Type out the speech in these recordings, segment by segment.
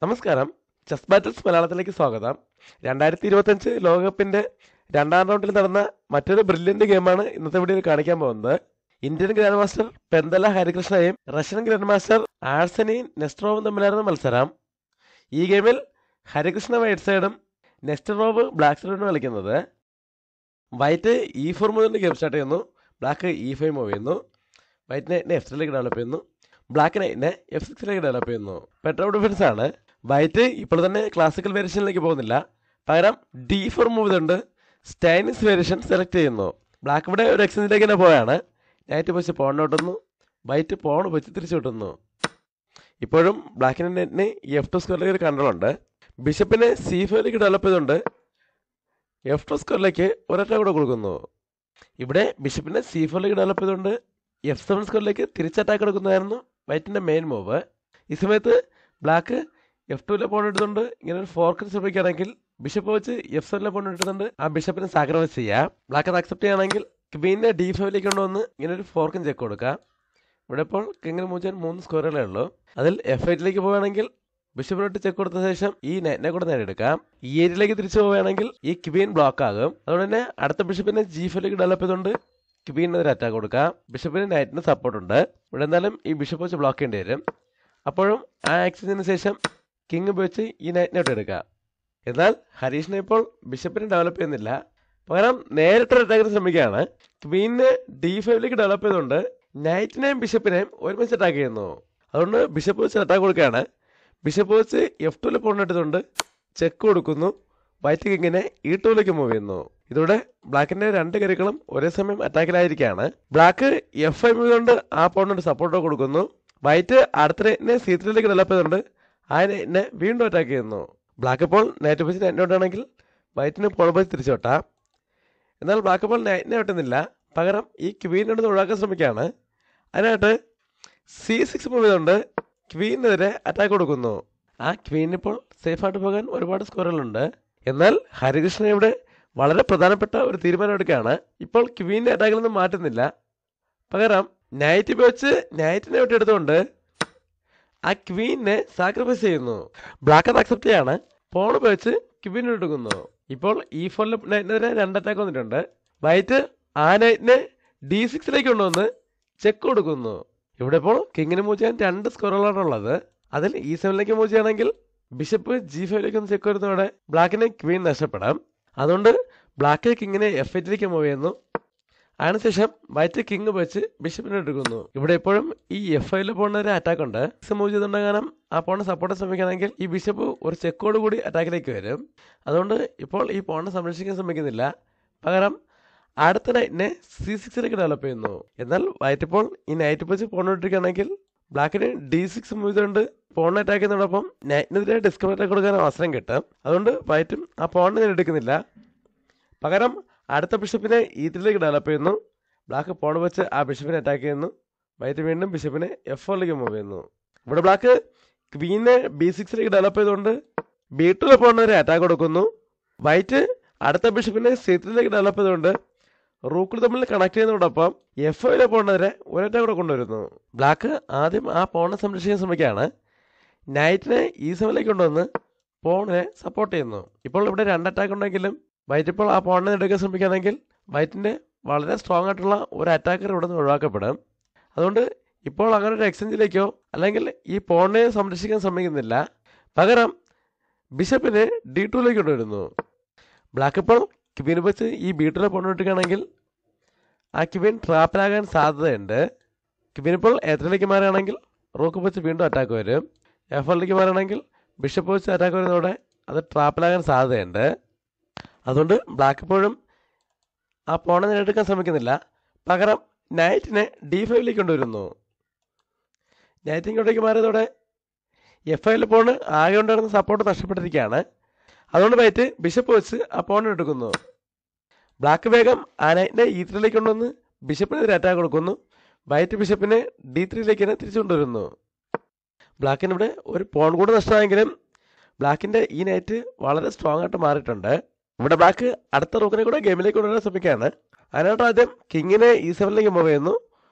നമസ്കാരം. Chess battles മലയാളത്തിലേക്ക് സ്വാഗതം. 2025 ലോകകപ്പിന്റെ രണ്ടാം റൗണ്ടിൽ നടന്ന മറ്റൊരു ബ്രില്യന്റ് ഗെയിമാണ് ഇന്നത്തെ വീഡിയോയിൽ കാണിക്കാൻ പോകുന്നത്. ഇന്ത്യൻ ഗ്രാൻഡ് മാസ്റ്റർ പെന്തല ഹരികൃഷ്ണയും റഷ്യൻ ഗ്രാൻഡ് മാസ്റ്റർ ആഴ്സനി നെസ്റ്ററോവും തമ്മിലായിരുന്നു മത്സരം. ഈ ഗെയിമിൽ ഹരികൃഷ്ണ വൈറ്റ് സൈഡും നെസ്റ്ററോവ് ബ്ലാക്ക് സൈഡും കളിക്കുന്നത്. വൈറ്റ് E4 മുതൽ ഗെയിം സ്റ്റാർട്ട് ചെയ്യുന്നു. ബ്ലാക്ക് E5 മൂവ് ചെയ്യുന്നു. വൈറ്റ് നൈറ്റിനെ F3 ഡെവലപ്പ് ചെയ്യുന്നു. ബ്ലാക്ക് നൈറ്റിനെ F6 ഡെവലപ്പ് ചെയ്യുന്നു. പെട്രോ ഡിഫൻസ് ആണ്. വൈറ്റ് ഇപ്പോൾ തന്നെ ക്ലാസിക്കൽ വേരിയേഷനിലേക്ക് പോകുന്നില്ല, പകരം D4 മൂവ് ചെയ്തുകൊണ്ട് സ്റ്റൈനിസ് വേരിയേഷൻ സെലക്ട് ചെയ്യുന്നു. ബ്ലാക്ക് ഇവിടെ ഒരു എക്സ്ചേഞ്ചിലേക്ക് തന്നെ പോയാണ്. നൈറ്റ് വെച്ച് പോൺ ഓട്ടുന്നു. വൈറ്റ് പോൺ വെച്ച് തിരിച്ചു വിട്ടുന്നു. ഇപ്പോഴും ബ്ലാക്കിൻ്റെ നെറ്റിന് F2 സ്ക്വയറിലേക്ക് ഒരു കൺട്രോൾ ഉണ്ട്. ബിഷപ്പിനെ C5 ഡെവലപ്പ് ചെയ്തുകൊണ്ട് F2 സ്ക്വയറിലേക്ക് ഒരൊറ്റ കൂടെ കൊടുക്കുന്നു. ഇവിടെ ബിഷപ്പിനെ C4 ഡെവലപ്പ് ചെയ്തുകൊണ്ട് F7 സ്ക്വയറിലേക്ക് തിരിച്ചറ്റാക്ക് എടുക്കുന്നതായിരുന്നു വൈറ്റിൻ്റെ മെയിൻ മൂവ്. ഈ സമയത്ത് ബ്ലാക്ക് F2 പോൺ എടുത്തുകൊണ്ട് ഇങ്ങനെ ഒരു ഫോർക്ക് ശ്രമിക്കുകയാണെങ്കിൽ ബിഷപ്പ് വെച്ച് F7 പോൺ എടുത്തുകൊണ്ട് ആ ബിഷപ്പിനെ സാക്രിഫൈസ് ചെയ്യാം. ബ്ലാക്ക് അത് അക്സെപ്റ്റ് ചെയ്യുകയാണെങ്കിൽ ക്വീനെ D5 കൊണ്ടുവന്ന് ഇങ്ങനെ ഒരു ഫോർക്കും ചെക്ക് കൊടുക്കാം. ഇവിടെ ഇപ്പോൾ കിങ്ങിന് മൂവ് ചെയ്യാൻ 3 സ്ക്വയറുകളേ ഉള്ളൂ. അതിൽ F8 പോവുകയാണെങ്കിൽ ബിഷപ്പിനോട്ട് ചെക്ക് കൊടുത്ത ശേഷം ഈ നെറ്റിനെ കൂടെ നേടിയെടുക്കാം. E8 തിരിച്ചു പോവുകയാണെങ്കിൽ ഈ ക്വീൻ ബ്ലോക്ക് ആകും. അതുകൊണ്ട് തന്നെ അടുത്ത ബിഷപ്പിനെ G5 ഡെവലപ്പ് ചെയ്തുകൊണ്ട് ക്വീനെതിരെ അറ്റാക്ക് കൊടുക്കാം. ബിഷപ്പിന് നൈറ്റിന് സപ്പോർട്ട് ഉണ്ട്. ഇവിടെ എന്തായാലും ഈ ബിഷപ്പ് വെച്ച് ബ്ലോക്ക് ചെയ്യേണ്ടി വരും. അപ്പോഴും ആ എക്സ്ചേഞ്ചിന് ശേഷം കിങ് ഉപയോഗിച്ച് ഈ നൈറ്റിനെ എടുക്കാം. എന്നാൽ ഹരീഷിനെ ഇപ്പോൾ ബിഷപ്പിനെ ഡെവലപ്പ് ചെയ്യുന്നില്ല, പകരം നേരിട്ടൊരു അറ്റാക്കിന് ശ്രമിക്കുകയാണ്. ക്വീനെ D5 ഡെവലപ്പ് ചെയ്തുകൊണ്ട് നൈറ്റിനെയും ബിഷപ്പിനെയും ഒരുമിച്ച് അറ്റാക്ക് ചെയ്യുന്നു. അതുകൊണ്ട് ബിഷപ്പ് വെച്ച് അറ്റാക്ക് കൊടുക്കുകയാണ്. ബിഷപ്പ് വെച്ച് F2 പോൺ എടുത്തുകൊണ്ട് ചെക്ക് കൊടുക്കുന്നു. വൈറ്റ് കിങ്ങിനെ E2 മൂവ് ചെയ്യുന്നു. ഇതോടെ ബ്ലാക്കിന്റെ രണ്ട് കരികളും ഒരേ സമയം അറ്റാക്കിലായിരിക്കുകയാണ്. ബ്ലാക്ക് F5 കൊണ്ട് ആ പോണിന് സപ്പോർട്ട് കൊടുക്കുന്നു. വൈറ്റ് അടുത്ത നൈറ്റിനെ C3 ഡെവലപ്പ് ചെയ്തുകൊണ്ട് ആ നൈറ്റിനെ വീണ്ടും അറ്റാക്ക് ചെയ്യുന്നു. ബ്ലാക്ക് ഇപ്പോൾ നൈറ്റ് വെച്ച് നൈറ്റിനെ വിട്ടാണെങ്കിൽ വൈറ്റിന് പോൺ വെച്ച് തിരിച്ചോട്ടാം. എന്നാൽ ബ്ലാക്ക് ഇപ്പോൾ നൈറ്റിനെ വെട്ടുന്നില്ല, പകരം ഈ ക്വീനോട് ഒഴിവാക്കാൻ ശ്രമിക്കുകയാണ്. അതിനായിട്ട് C6 മൂവ് ചെയ്തുകൊണ്ട് ക്വീനെതിരെ അറ്റാക്ക് കൊടുക്കുന്നു. ആ ക്വീനിപ്പോൾ സേഫായിട്ട് പോകാൻ ഒരുപാട് സ്കോറുകളുണ്ട്. എന്നാൽ ഹരികൃഷ്ണൻ ഇവിടെ വളരെ പ്രധാനപ്പെട്ട ഒരു തീരുമാനം എടുക്കുകയാണ്. ഇപ്പോൾ ക്വീനിന്റെ അറ്റാക്കിൽ നിന്നും മാറ്റുന്നില്ല, പകരം നൈറ്റ് ഉപയോഗിച്ച് നൈറ്റിനെ വെട്ടിയെടുത്തുകൊണ്ട് ആ ക്വീനെ സാക്രിഫൈസ് ചെയ്യുന്നു. ബ്ലാക്ക് അത് അക്സെപ്റ്റ് ചെയ്യാണ്. പോൺ ഉപയോഗിച്ച് ക്വീൻ എടുക്കുന്നു. ഇപ്പോൾ E4 നൈറ്റിനെതിരെ 2 അറ്റാക്ക് വന്നിട്ടുണ്ട്. വൈറ്റ് ആ നൈറ്റിനെ D6 കൊണ്ടുവന്ന് ചെക്ക് കൊടുക്കുന്നു. ഇവിടെ ഇപ്പോൾ കിങ്ങിന് മൂവ് ചെയ്യാൻ 2 സ്കോറുകളാണുള്ളത്. അതിൽ E7 മൂവ് ചെയ്യുകയാണെങ്കിൽ ബിഷപ്പ് G5 ഒന്ന് ചെക്ക് വരുന്നതോടെ ബ്ലാക്കിന് ക്വീൻ നഷ്ടപ്പെടാം. അതുകൊണ്ട് ബ്ലാക്ക് കിങ്ങിനെ F8 മൂവ് ചെയ്യുന്നു. അതിനുശേഷം വൈറ്റ് കിങ് വെച്ച് ബിഷപ്പിനെ എടുക്കുന്നു. ഇവിടെ എപ്പോഴും ഈ F5 പോണൊരു അറ്റാക്ക് ഉണ്ട്. മൂവ് ചെയ്തുകൊണ്ടാകാനും ആ പോണെ സപ്പോർട്ട് ശ്രമിക്കുകയാണെങ്കിൽ ഈ ബിഷപ്പ് ഒരു ചെക്കോട് കൂടി അറ്റാക്കിലേക്ക് വരും. അതുകൊണ്ട് ഇപ്പോൾ ഈ പോണെ സംരക്ഷിക്കാൻ ശ്രമിക്കുന്നില്ല, പകരം അടുത്ത നൈറ്റിനെ C6 ഡെവലപ്പ് ചെയ്യുന്നു. എന്നാൽ വൈറ്റ് ഇപ്പോൾ ഈ നൈറ്റ് വെച്ച് പോൺ ഇട്ടിരിക്കുകയാണെങ്കിൽ ബ്ലാക്കിന് D6 മൂവ് ചെയ്തുകൊണ്ട് പോണിനെ അറ്റാക്ക് ചെയ്യുന്നതോടൊപ്പം നൈറ്റിനെതിരെ ഡിസ്കവർ അറ്റാക്ക് കൊടുക്കാൻ അവസരം കിട്ടും. അതുകൊണ്ട് വൈറ്റും ആ പോണിനെ നേടിയെടുക്കുന്നില്ല, പകരം അടുത്ത ബിഷപ്പിനെ E3 ഡെവലപ്പ് ചെയ്യുന്നു. ബ്ലാക്ക് പോൺ വെച്ച് ആ ബിഷപ്പിനെ അറ്റാക്ക് ചെയ്യുന്നു. വൈറ്റ് വീണ്ടും ബിഷപ്പിനെ F4 മൂവ് ചെയ്യുന്നു. ഇവിടെ ബ്ലാക്ക് ക്വീനെ B6 ഡെവലപ്പ് ചെയ്തുകൊണ്ട് B2 പോണിനെതിരെ അറ്റാക്ക് കൊടുക്കുന്നു. വൈറ്റ് അടുത്ത ബിഷപ്പിനെ C3 ഡെവലപ്പ് ചെയ്തുകൊണ്ട് റൂക്കുകൾ തമ്മിൽ കണക്ട് ചെയ്യുന്നതോടൊപ്പം F5 പോണിനെതിരെ ഒരറ്റ കൂടെ കൊണ്ടുവരുന്നു. ബ്ലാക്ക് ആദ്യം ആ പോണിനെ സംരക്ഷിക്കാൻ ശ്രമിക്കുകയാണ്. നൈറ്റിനെ E7 കൊണ്ടുവന്ന് പോണിനെ സപ്പോർട്ട് ചെയ്യുന്നു. ഇപ്പോൾ ഇവിടെ 2 അറ്റാക്ക് ഉണ്ടെങ്കിലും വൈറ്റ് ഇപ്പോൾ ആ പോണിനെ എടുക്കാൻ ശ്രമിക്കുകയാണെങ്കിൽ വൈറ്റിൻ്റെ വളരെ സ്ട്രോങ് ആയിട്ടുള്ള ഒരു അറ്റാക്കർ ഇവിടെ നിന്ന് ഒഴിവാക്കപ്പെടും. അതുകൊണ്ട് ഇപ്പോൾ അങ്ങനെ ഒരു എക്സ്ചേഞ്ചിലേക്കോ അല്ലെങ്കിൽ ഈ പോണിനെ സംരക്ഷിക്കാൻ ശ്രമിക്കുന്നില്ല, പകരം ബിഷപ്പിനെ D2 കൊണ്ടുവരുന്നു. ബ്ലാക്ക് ഇപ്പോൾ ക്വീൻ വെച്ച് ഈ B2 പോൺ ഇട്ടുകയാണെങ്കിൽ ആ ക്വീൻ ട്രാപ്പിലാകാൻ സാധ്യതയുണ്ട്. ക്വീൻ ഇപ്പോൾ A3 മാറുകയാണെങ്കിൽ റൂക്ക് വെച്ച് വീണ്ടും അറ്റാക്ക് വരും. F1 മാറുകയാണെങ്കിൽ ബിഷപ്പ് വെച്ച് അറ്റാക്ക് വരുന്നതോടെ അത് ട്രാപ്പിലാകാൻ സാധ്യതയുണ്ട്. അതുകൊണ്ട് ബ്ലാക്ക് ഇപ്പോഴും ആ പോണെ നേടിയെടുക്കാൻ ശ്രമിക്കുന്നില്ല, പകരം നൈറ്റിനെ D5 കൊണ്ടുവരുന്നു. നൈറ്റ് ഇങ്ങോട്ടേക്ക് മാറിയതോടെ F5 പോണ് ആകെ ഉണ്ടായിരുന്ന സപ്പോർട്ട് നഷ്ടപ്പെട്ടിരിക്കുകയാണ്. അതുകൊണ്ട് വൈറ്റ് ബിഷപ്പ് വെച്ച് ആ പോണിനെ എടുക്കുന്നു. ബ്ലാക്ക് വേഗം ആ നൈറ്റിനെ E3 കൊണ്ടുവന്ന് ബിഷപ്പിനെതിരെ അറ്റാക്ക് കൊടുക്കുന്നു. വൈറ്റ് ബിഷപ്പിനെ D3 തിരിച്ചു കൊണ്ടുവരുന്നു. ബ്ലാക്കിന് ഇവിടെ ഒരു പോൺ കൂടെ നഷ്ടമായെങ്കിലും ബ്ലാക്കിൻ്റെ ഈ നൈറ്റ് വളരെ സ്ട്രോങ് ആയിട്ട് മാറിയിട്ടുണ്ട്. ഇവിടെ ബ്ലാക്ക് അടുത്ത റൂക്കിനെ കൂടെ ഗെയിമിലേക്ക് കൊണ്ടുവരാൻ ശ്രമിക്കുകയാണ്. അതിനായിട്ട് ആദ്യം കിങ്ങിനെ E7 മൂവ് ചെയ്യുന്നു.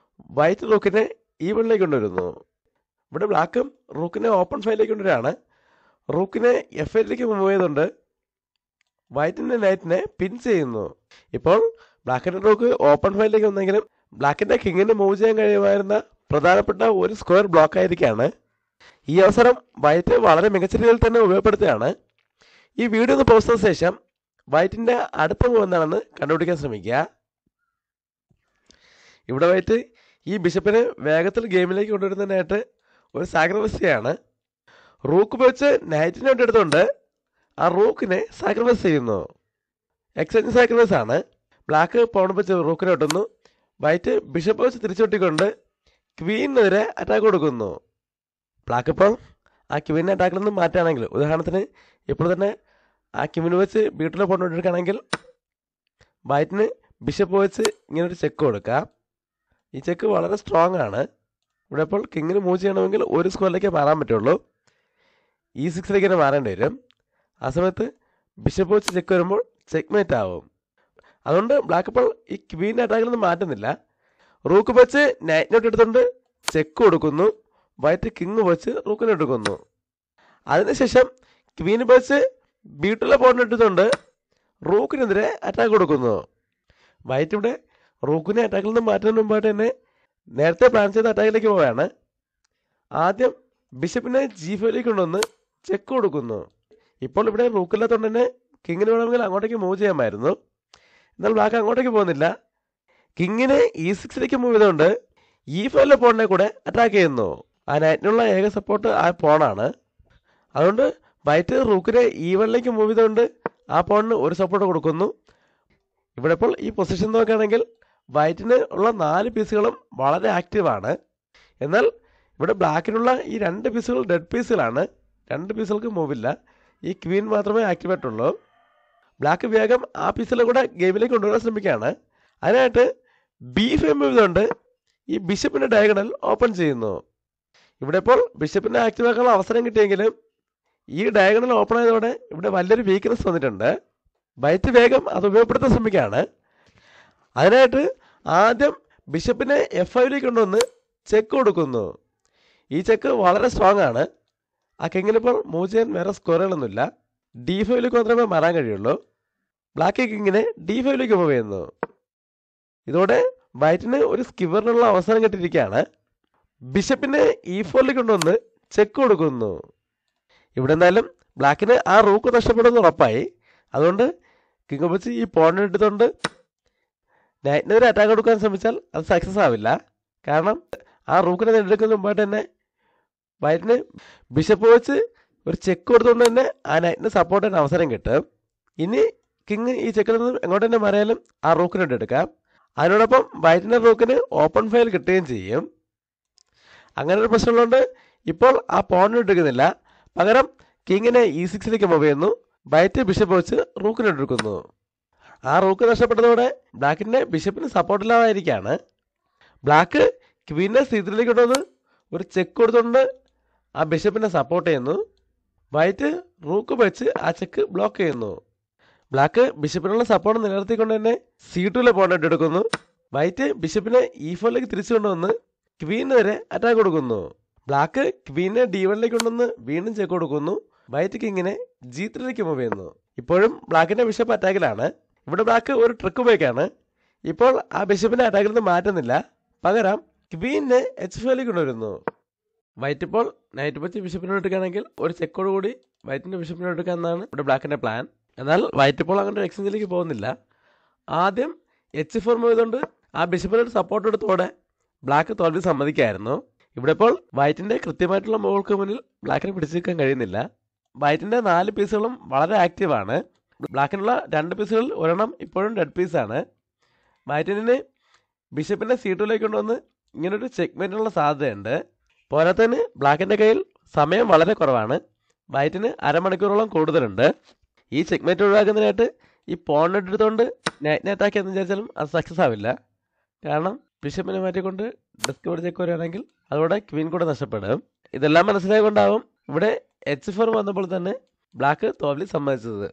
വൈറ്റ് റൂക്കിനെ E1 കൊണ്ടുവരുന്നു. ഇവിടെ ബ്ലാക്കും റൂക്കിനെ ഓപ്പൺ ഫൈലിലേക്ക് കൊണ്ടുവരികയാണ്. റൂക്കിനെ F8ലേക്ക് മൂവ് ചെയ്തുകൊണ്ട് വൈറ്റിൻ്റെ നൈറ്റിനെ പിൻ ചെയ്യുന്നു. ഇപ്പോൾ ബ്ലാക്കിൻ്റെ റൂക്ക് ഓപ്പൺ ഫയലിലേക്ക് വന്നെങ്കിലും ബ്ലാക്കിൻ്റെ കിങ്ങിന് മൂവ് ചെയ്യാൻ കഴിയുമായിരുന്ന പ്രധാനപ്പെട്ട ഒരു സ്ക്വയർ ബ്ലോക്ക് ആയിരിക്കുകയാണ്. ഈ അവസരം വൈറ്റ് വളരെ മികച്ച രീതിയിൽ തന്നെ ഉപയോഗപ്പെടുത്തുകയാണ്. ഈ വീഡിയോ ഒന്ന് പോസ്റ്റ് ചെയ്ത ശേഷം വൈറ്റിൻ്റെ അടുത്ത മൂവ് എന്താണെന്ന് കണ്ടുപിടിക്കാൻ ശ്രമിക്കുക. ഇവിടെ വൈറ്റ് ഈ ബിഷപ്പിനെ വേഗത്തിൽ ഗെയിമിലേക്ക് കൊണ്ടുവരുന്നതിനായിട്ട് ഒരു സാക്രിഫൈസ് ചെയ്യാണ്. റൂക്ക് ഉപയോഗിച്ച് നൈറ്റിനെ എടുത്തുകൊണ്ട് ആ റൂക്കിനെ സാക്രിഫൈസ് ചെയ്യുന്നു. എക്സ്ചേഞ്ച് സാക്രിഫൈസ് ആണ്. ബ്ലാക്ക് പോൺ വെച്ച് റൂക്കിനെ ഒട്ടുന്നു. വൈറ്റ് ബിഷപ്പ് വെച്ച് തിരിച്ചുകൊട്ടിക്കൊണ്ട് ക്വീനെതിരെ അറ്റാക്ക് കൊടുക്കുന്നു. ബ്ലാക്ക് ഇപ്പോൾ ആ ക്വീനെ അറ്റാക്കിൽ നിന്ന് മാറ്റുകയാണെങ്കിൽ, ഉദാഹരണത്തിന് ഇപ്പോൾ തന്നെ ആ ക്വീൻ വെച്ച് ബീട്ടിലെ പോൺ എടുക്കുകയാണെങ്കിൽ വൈറ്റിന് ബിഷപ്പ് വെച്ച് ഇങ്ങനൊരു ചെക്ക് കൊടുക്കാം. ഈ ചെക്ക് വളരെ സ്ട്രോങ് ആണ്. ഇവിടെ ഇപ്പോൾ കിങ്ങിന് മൂവ് ചെയ്യണമെങ്കിൽ ഒരു സ്ക്വയറിലേക്ക് മാറാൻ പറ്റുള്ളൂ. E6ലേക്ക് തന്നെ മാറേണ്ടി വരും. ആ സമയത്ത് ബിഷപ്പ് വെച്ച് ചെക്ക് വരുമ്പോൾ ചെക്ക്മേറ്റ് ആവും. അതുകൊണ്ട് ബ്ലാക്ക് ഇപ്പോൾ ഈ ക്വീൻ്റെ അറ്റാക്കിൽ നിന്ന് മാറ്റുന്നില്ല. റൂക്ക് വെച്ച് നൈറ്റിനോട്ട് എടുത്തുകൊണ്ട് ചെക്ക് കൊടുക്കുന്നു. വൈറ്റ് കിങ് വെച്ച് റൂക്കിനെ എടുക്കുന്നു. അതിനുശേഷം ക്വീൻ വെച്ച് ബീട്ടിലെ പോയിന്റ് എടുത്തുകൊണ്ട് റൂക്കിനെതിരെ അറ്റാക്ക് കൊടുക്കുന്നു. വൈറ്റ് ഇവിടെ റൂക്കിനെ അറ്റാക്കിൽ നിന്ന് മാറ്റുന്നതിന് മുമ്പായിട്ട് തന്നെ നേരത്തെ പ്ലാൻ ചെയ്ത അറ്റാക്കിലേക്ക് പോവുകയാണ്. ആദ്യം ബിഷപ്പിനെ G5ലേക്ക് കൊണ്ടുവന്ന് ചെക്ക് കൊടുക്കുന്നു. ഇപ്പോൾ ഇവിടെ റൂക്കില്ലാത്തതുകൊണ്ട് തന്നെ കിങ്ങിന് വേണമെങ്കിൽ അങ്ങോട്ടേക്ക് മൂവ് ചെയ്യാമായിരുന്നു. എന്നാൽ ബ്ലാക്ക് അങ്ങോട്ടേക്ക് പോകുന്നില്ല. കിങ്ങിനെ E6ലേക്ക് മൂവ് ചെയ്തുകൊണ്ട് E5ലെ പോണിനെ കൂടെ അറ്റാക്ക് ചെയ്യുന്നു. ആ നൈറ്റിനുള്ള ഏക സപ്പോർട്ട് ആ പോണാണ്. അതുകൊണ്ട് വൈറ്റ് റൂക്കിനെ E1ലേക്ക് മൂവ് ചെയ്തുകൊണ്ട് ആ പോണിന് ഒരു സപ്പോർട്ട് കൊടുക്കുന്നു. ഇവിടെ ഇപ്പോൾ ഈ പൊസിഷൻ നോക്കുകയാണെങ്കിൽ വൈറ്റിന് ഉള്ള 4 പീസുകളും വളരെ ആക്റ്റീവാണ്. എന്നാൽ ഇവിടെ ബ്ലാക്കിനുള്ള ഈ 2 പീസുകൾ ഡെഡ് പീസുകളാണ്. 2 പീസുകൾക്ക് മൂവില്ല. ഈ ക്വീൻ മാത്രമേ ആക്ടിവേറ്റുള്ളൂ. ബ്ലാക്ക് വേഗം ആ പീസിലെ കൂടെ ഗെയിമിലേക്ക് കൊണ്ടുവരാൻ ശ്രമിക്കുകയാണ്. അതിനായിട്ട് B5 മൂവ് ചെയ്തുകൊണ്ട് ഈ ബിഷപ്പിൻ്റെ ഡയഗണൽ ഓപ്പൺ ചെയ്യുന്നു. ഇവിടെ ഇപ്പോൾ ബിഷപ്പിനെ ആക്റ്റീവാക്കാനുള്ള അവസരം കിട്ടിയെങ്കിലും ഈ ഡയഗണൽ ഓപ്പൺ ആയതോടെ ഇവിടെ വലിയൊരു വീക്ക്നെസ് വന്നിട്ടുണ്ട്. വൈറ്റ് വേഗം അത് ഉപയോഗപ്പെടുത്താൻ ശ്രമിക്കുകയാണ്. അതിനായിട്ട് ആദ്യം ബിഷപ്പിനെ F5ലേക്ക് കൊണ്ടുവന്ന് ചെക്ക് കൊടുക്കുന്നു. ഈ ചെക്ക് വളരെ സ്ട്രോങ് ആണ്. ആ കിങ്ങിനിപ്പോൾ മൂവ് ചെയ്യാൻ വേറെ സ്ക്വയറുകളൊന്നുമില്ല. D5ലേക്ക് മാത്രമേ മാറാൻ കഴിയുള്ളൂ. ബ്ലാക്ക് കിങ്ങിനെ D5ലേക്ക് മൂവ് ചെയ്യുന്നു. ഇതോടെ വൈറ്റിന് ഒരു സ്കിവറിനുള്ള അവസരം കിട്ടിയിരിക്കുകയാണ്. ബിഷപ്പിനെ E4ലേക്ക് കൊണ്ടുവന്ന് ചെക്ക് കൊടുക്കുന്നു. ഇവിടെ എന്തായാലും ബ്ലാക്കിന് ആ റൂക്ക് നഷ്ടപ്പെടുമെന്ന് ഉറപ്പായി. അതുകൊണ്ട് കിങ് വെച്ച് ഈ പോയിന്റ് എടുത്തുകൊണ്ട് നൈറ്റിനെതിരെ അറ്റാക്ക് കൊടുക്കാൻ ശ്രമിച്ചാൽ അത് സക്സസ് ആവില്ല. കാരണം ആ റൂക്കിനെ എടുക്കുന്ന മുമ്പായിട്ട് തന്നെ വൈറ്റിന് ബിഷപ്പ് വെച്ച് ഒരു ചെക്ക് കൊടുത്തുകൊണ്ട് തന്നെ ആ നൈറ്റിന് സപ്പോർട്ട് ചെയ്യാൻ അവസരം കിട്ടും. ഇനി കിങ് ഈ ചെക്കിൽ നിന്ന് എങ്ങോട്ട് തന്നെ മാറിയാലും ആ റൂക്കിനെ എടുക്കാം. അതിനോടൊപ്പം വൈറ്റിൻ്റെ റൂക്കിന് ഓപ്പൺ ഫയൽ കിട്ടുകയും ചെയ്യും. അങ്ങനെ ഒരു പ്രശ്നമുള്ളതുകൊണ്ട് ഇപ്പോൾ ആ പോയിന്റ് എടുക്കുന്നില്ല. പകരം കിങ്ങിനെ E6ലേക്ക് മൂവ് ചെയ്യുന്നു. വൈറ്റ് ബിഷപ്പ് വെച്ച് റൂക്കിനെ എടുക്കുന്നു. ആ റൂക്ക് നഷ്ടപ്പെട്ടതോടെ ബ്ലാക്കിൻ്റെ ബിഷപ്പിന് സപ്പോർട്ടില്ലാതായിരിക്കുകയാണ്. ബ്ലാക്ക് ക്വീനെ C3ലേക്ക് കൊണ്ടുവന്ന് ഒരു ചെക്ക് കൊടുത്തുകൊണ്ട് ആ ബിഷപ്പിനെ സപ്പോർട്ട് ചെയ്യുന്നു. വൈറ്റ് റൂക്ക് വെച്ച് ആ ചെക്ക് ബ്ലോക്ക് ചെയ്യുന്നു. ബ്ലാക്ക് ബിഷപ്പിനുള്ള സപ്പോർട്ട് നിലനിർത്തിക്കൊണ്ട് തന്നെ C2ലെ പോയിന്റ് എടുക്കുന്നു. വൈറ്റ് ബിഷപ്പിനെ E4ലേക്ക് തിരിച്ചു കൊണ്ടുവന്ന് ക്വീനെതിരെ അറ്റാക്ക് കൊടുക്കുന്നു. ബ്ലാക്ക് ക്വീനെ D1ലേക്ക് കൊണ്ടുവന്ന് വീണ്ടും ചെക്ക് കൊടുക്കുന്നു. വൈറ്റ് കിങ്ങിനെ G3ലേക്ക് മൂവ് ചെയ്യുന്നു. ഇപ്പോഴും ബ്ലാക്കിൻ്റെ ബിഷപ്പ് അറ്റാക്കിലാണ്. ഇവിടെ ബ്ലാക്ക് ഒരു ട്രിക്ക് ഉപയോഗിക്കാണ്. ഇപ്പോൾ ആ ബിഷപ്പിനെ അറ്റാക്കിൽ നിന്ന് മാറ്റുന്നില്ല. പകരം ക്വീനെ H5ലേക്ക് കൊണ്ടുവരുന്നു. വൈറ്റ് ഇപ്പോൾ നൈറ്റ് വെച്ച് ബിഷപ്പിനോട് എടുക്കുകയാണെങ്കിൽ ഒരു ചെക്കോട് കൂടി വൈറ്റിൻ്റെ ബിഷപ്പിനോട് എടുക്കുക എന്നാണ് ഇവിടെ ബ്ലാക്കിൻ്റെ പ്ലാൻ. എന്നാൽ വൈറ്റ് ഇപ്പോൾ അങ്ങനെ എക്സ്ചേഞ്ചിലേക്ക് പോകുന്നില്ല. ആദ്യം H4 മൂവ് ചെയ്തുകൊണ്ട് ആ ബിഷപ്പിനോട് സപ്പോർട്ട് എടുത്തോടെ ബ്ലാക്ക് തോൽവി സമ്മതിക്കായിരുന്നു. ഇവിടെ ഇപ്പോൾ വൈറ്റിൻ്റെ കൃത്യമായിട്ടുള്ള മൂവുകൾക്ക് മുന്നിൽ ബ്ലാക്കിനെ പിടിച്ചു നിൽക്കാൻ കഴിയുന്നില്ല. വൈറ്റിൻ്റെ 4 പീസുകളും വളരെ ആക്റ്റീവാണ്. ബ്ലാക്കിനുള്ള 2 പീസുകളിൽ ഒരെണ്ണം ഇപ്പോഴും ഡെഡ് പീസാണ്. വൈറ്റിന് ബിഷപ്പിനെ C2ലേക്ക് കൊണ്ടുവന്ന് ഇങ്ങനൊരു ചെക്ക്മേറ്റിനുള്ള സാധ്യതയുണ്ട്. പോരാത്തതിന് ബ്ലാക്കിൻ്റെ കയ്യിൽ സമയം വളരെ കുറവാണ്. വൈറ്റിന് അരമണിക്കൂറോളം കൂടുതലുണ്ട്. ഈ ചെക്ക്മേറ്റ് ഒഴിവാക്കുന്നതിനായിട്ട് ഈ പോൺ എടുത്തുകൊണ്ട് നൈറ്റിനെ അറ്റാക്ക് എന്ന് വിചാരിച്ചാലും അത് സക്സസ് ആവില്ല. കാരണം ബിഷപ്പിനെ മാറ്റിക്കൊണ്ട് ഡെസ്ക് ഇവിടെ ചെക്ക് വരികയാണെങ്കിൽ അതോടെ ക്വീൻ കൂടെ നഷ്ടപ്പെടും. ഇതെല്ലാം മനസ്സിലായതുകൊണ്ടാവും ഇവിടെ H4 വന്നപ്പോൾ തന്നെ ബ്ലാക്ക് തോൽവി സമ്മതിച്ചത്.